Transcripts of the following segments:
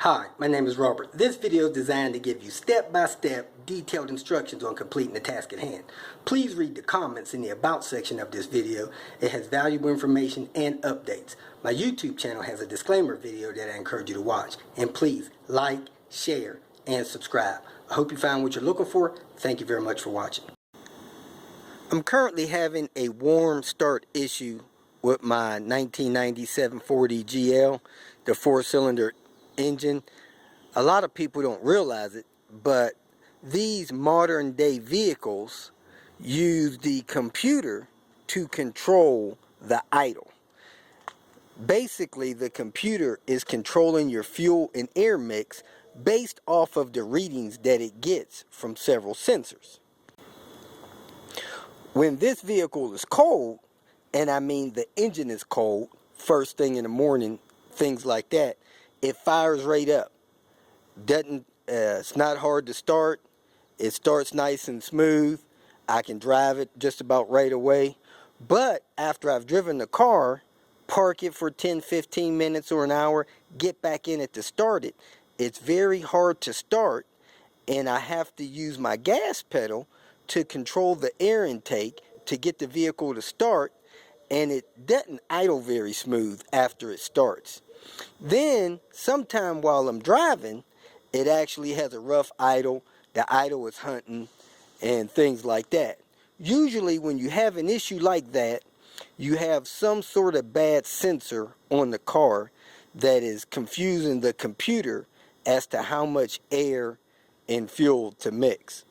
Hi, my name is Robert. This video is designed to give you step-by-step detailed instructions on completing the task at hand. Please read the comments in the About section of this video. It has valuable information and updates. My YouTube channel has a disclaimer video that I encourage you to watch. And please like, share, and subscribe. I hope you found what you're looking for. Thank you very much for watching. I'm currently having a warm start issue with my 1997 40 GL, the 4-cylinder engine. A lot of people don't realize it, but these modern day vehicles use the computer to control the idle. Basically, the computer is controlling your fuel and air mix based off of the readings that it gets from several sensors. When this vehicle is cold, and I mean the engine is cold, first thing in the morning, things like that, it fires right up. It's not hard to start. It starts nice and smooth. I can drive it just about right away. But after I've driven the car, park it for 10-15 minutes or an hour, get back in it to start it, it's very hard to start, and I have to use my gas pedal to control the air intake to get the vehicle to start, and it doesn't idle very smooth after it starts. Then, sometime while I'm driving, it actually has a rough idle. The idle is hunting and things like that. Usually when you have an issue like that, you have some sort of bad sensor on the car that is confusing the computer as to how much air and fuel to mix.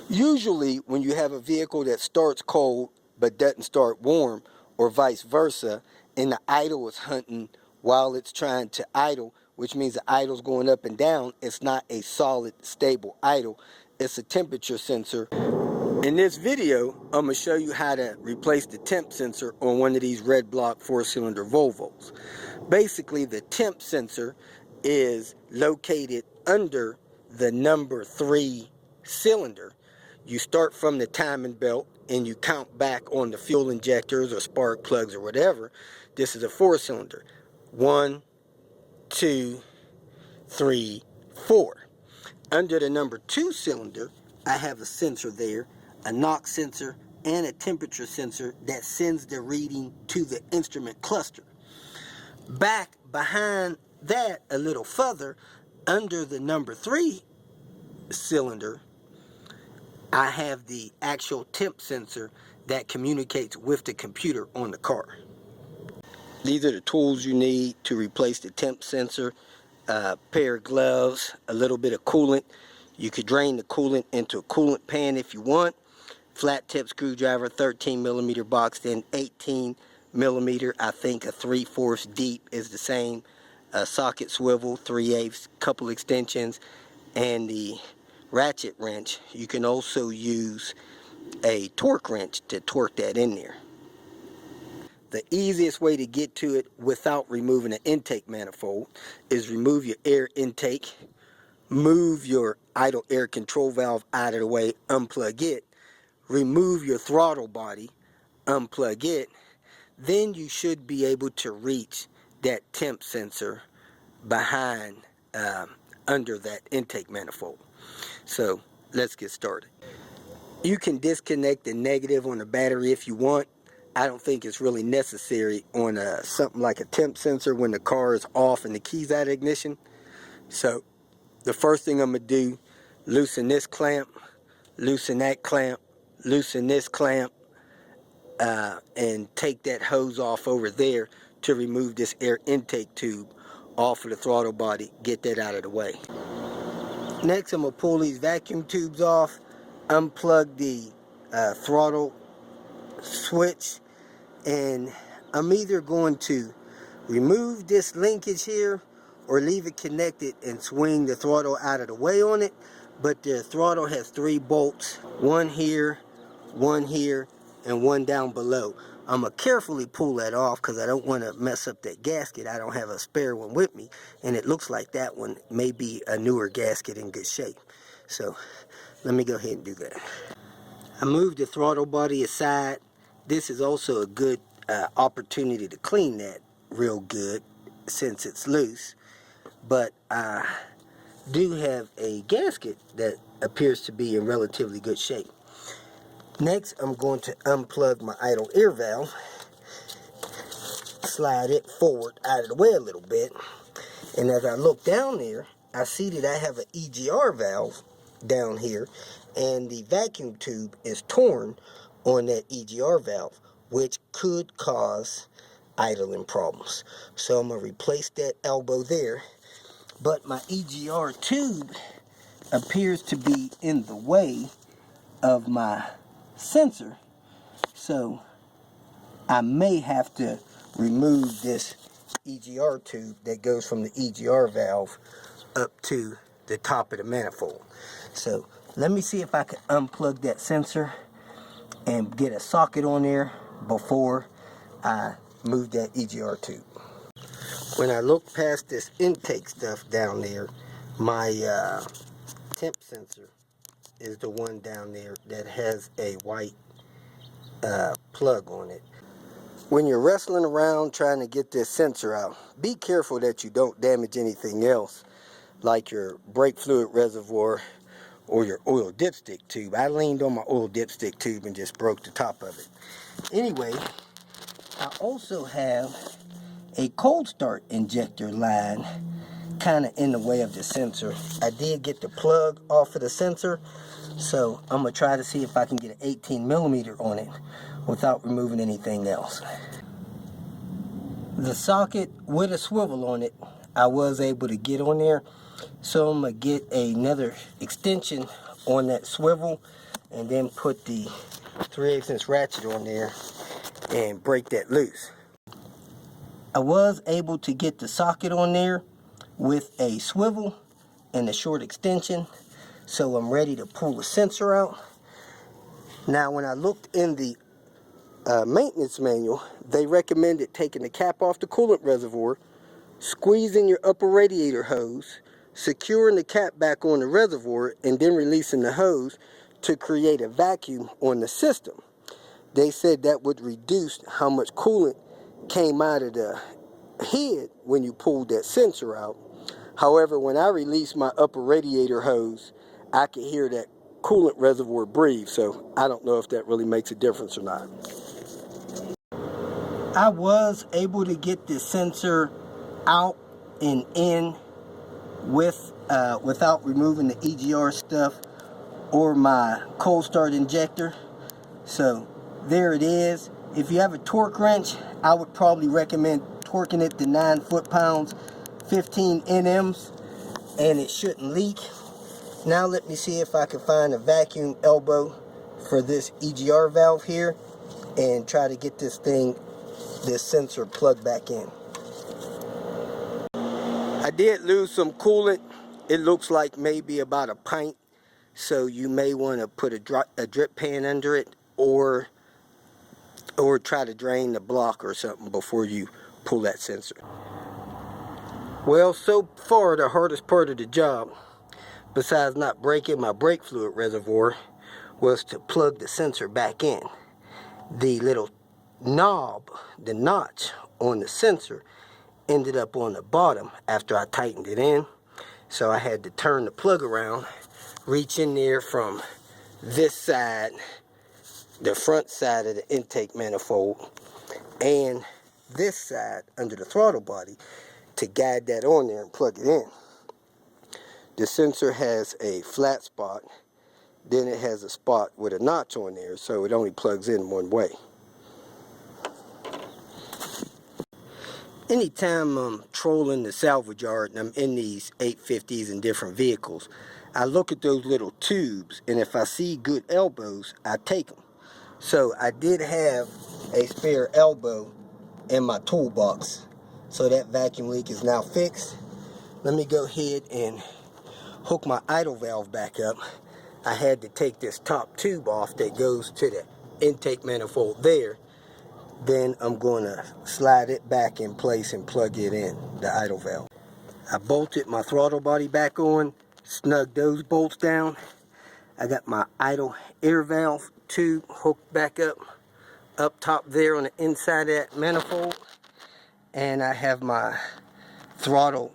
Usually when you have a vehicle that starts cold but doesn't start warm, or vice versa, and the idle is hunting while it's trying to idle, which means the idle's going up and down, it's not a solid, stable idle. It's a temperature sensor. In this video, I'm going to show you how to replace the temp sensor on one of these red block 4-cylinder Volvos. Basically, the temp sensor is located under the number 3 cylinder. You start from the timing belt and you count back on the fuel injectors or spark plugs or whatever. This is a 4-cylinder. 1, 2, 3, 4. Under the number 2 cylinder, I have a sensor there, a knock sensor and a temperature sensor that sends the reading to the instrument cluster. Back behind that a little further, under the number 3 cylinder, I have the actual temp sensor that communicates with the computer on the car. These are the tools you need to replace the temp sensor. A pair of gloves, a little bit of coolant. You could drain the coolant into a coolant pan if you want. Flat tip screwdriver, 13mm boxed in, 18mm. I think a 3/4 deep is the same. A socket swivel, 3/8, couple extensions, and the ratchet wrench. You can also use a torque wrench to torque that in there. The easiest way to get to it without removing an intake manifold is remove your air intake, move your idle air control valve out of the way, unplug it, remove your throttle body, unplug it, then you should be able to reach that temp sensor behind, under that intake manifold. So let's get started. You can disconnect the negative on the battery if you want. I don't think it's really necessary on something like a temp sensor when the car is off and the key's out of ignition. So the first thing I'm going to do, loosen this clamp, loosen that clamp, loosen this clamp, and take that hose off over there to remove this air intake tube off of the throttle body, get that out of the way. Next, I'm going to pull these vacuum tubes off, unplug the throttle switch, and I'm either going to remove this linkage here or leave it connected and swing the throttle out of the way on it. But the throttle has 3 bolts, one here, and one down below. I'm going to carefully pull that off because I don't want to mess up that gasket. I don't have a spare one with me, and it looks like that one may be a newer gasket in good shape. So let me go ahead and do that. I moved the throttle body aside. This is also a good opportunity to clean that real good since it's loose. but I do have a gasket that appears to be in relatively good shape. Next, I'm going to unplug my idle air valve, slide it forward out of the way a little bit, and as I look down there, I see that I have an EGR valve down here, and the vacuum tube is torn on that EGR valve, which could cause idling problems. So I'm going to replace that elbow there, but my EGR tube appears to be in the way of my sensor, so I may have to remove this EGR tube that goes from the EGR valve up to the top of the manifold. So let me see if I can unplug that sensor and get a socket on there before I move that EGR tube. When I look past this intake stuff down there, my temp sensor is the one down there that has a white plug on it. When you're wrestling around trying to get this sensor out, be careful that you don't damage anything else, like your brake fluid reservoir or your oil dipstick tube. I leaned on my oil dipstick tube and just broke the top of it. Anyway, I also have a cold start injector line kind of in the way of the sensor. I did get the plug off of the sensor, so I'm going to try to see if I can get an 18 millimeter on it without removing anything else. The socket with a swivel on it, I was able to get on there, so I'm going to get another extension on that swivel and then put the 3/8" ratchet on there and break that loose. I was able to get the socket on there with a swivel and a short extension, so I'm ready to pull the sensor out. Now, when I looked in the maintenance manual, they recommended taking the cap off the coolant reservoir, squeezing your upper radiator hose, securing the cap back on the reservoir, and then releasing the hose to create a vacuum on the system. They said that would reduce how much coolant came out of the head when you pulled that sensor out. However, when I released my upper radiator hose, I could hear that coolant reservoir breathe, so I don't know if that really makes a difference or not. I was able to get the sensor out and in without removing the EGR stuff or my cold start injector. So there it is. If you have a torque wrench, I would probably recommend torquing it to 9 foot-pounds, 15 NMs, and it shouldn't leak. Now let me see if I can find a vacuum elbow for this EGR valve here and try to get this sensor plugged back in. I did lose some coolant. It looks like maybe about a pint, so you may want to put a drip pan under it or try to drain the block or something before you pull that sensor. Well, so far the hardest part of the job, besides not breaking my brake fluid reservoir, was to plug the sensor back in. The little knob, the notch on the sensor, ended up on the bottom after I tightened it in. So I had to turn the plug around, reach in there from this side, the front side of the intake manifold, and this side under the throttle body to guide that on there and plug it in. The sensor has a flat spot, then it has a spot with a notch on there, so it only plugs in one way. Anytime I'm trolling the salvage yard and I'm in these 850s and different vehicles, I look at those little tubes, and if I see good elbows, I take them. So I did have a spare elbow in my toolbox, so that vacuum leak is now fixed. Let me go ahead and hook my idle valve back up. I had to take this top tube off that goes to the intake manifold there. Then I'm going to slide it back in place and plug it in, the idle valve. I bolted my throttle body back on, snugged those bolts down. I got my idle air valve tube hooked back up top there on the inside of that manifold. And I have my throttle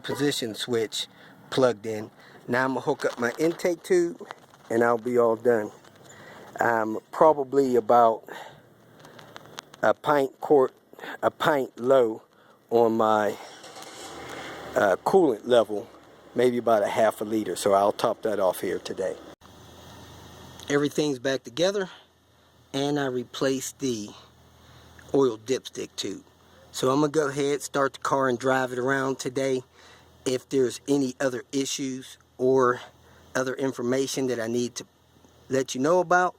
position switch plugged in. Now I'm gonna hook up my intake tube and I'll be all done. I'm probably about a pint low on my coolant level, maybe about a half a liter, so I'll top that off here today. Everything's back together, and I replaced the oil dipstick tube. So I'm gonna go ahead, start the car and drive it around today. If there's any other issues or other information that I need to let you know about,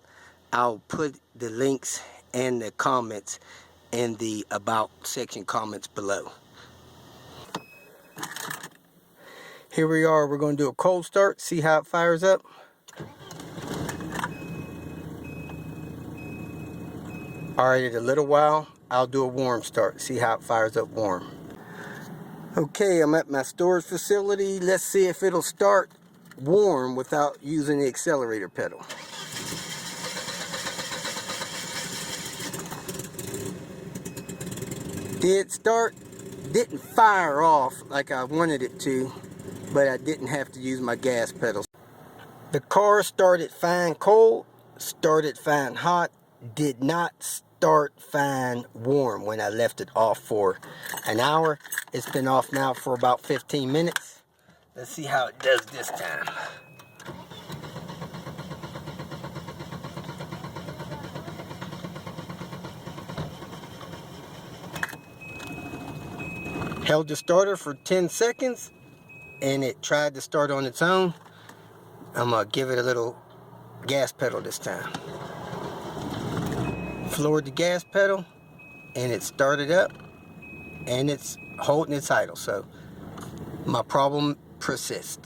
I'll put the links and the comments in the about section comments below. Here we are, we're going to do a cold start, see how it fires up. Alright, in a little while, I'll do a warm start, see how it fires up warm. Okay, I'm at my storage facility. Let's see if it'll start warm without using the accelerator pedal. Did start, didn't fire off like I wanted it to, but I didn't have to use my gas pedals. The car started fine cold, started fine hot, did not start fine warm when I left it off for an hour. It's been off now for about 15 minutes. Let's see how it does this time. Held the starter for 10 seconds and it tried to start on its own. I'm gonna give it a little gas pedal this time. Floored the gas pedal and it started up and it's holding its idle, so my problem persists.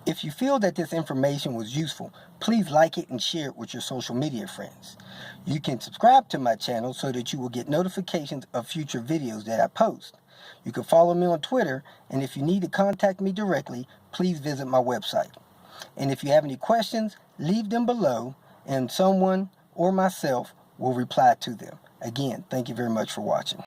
If you feel that this information was useful, please like it and share it with your social media friends. You can subscribe to my channel so that you will get notifications of future videos that I post. You can follow me on Twitter, and if you need to contact me directly, please visit my website. And if you have any questions, leave them below and someone or myself will reply to them. Again, thank you very much for watching.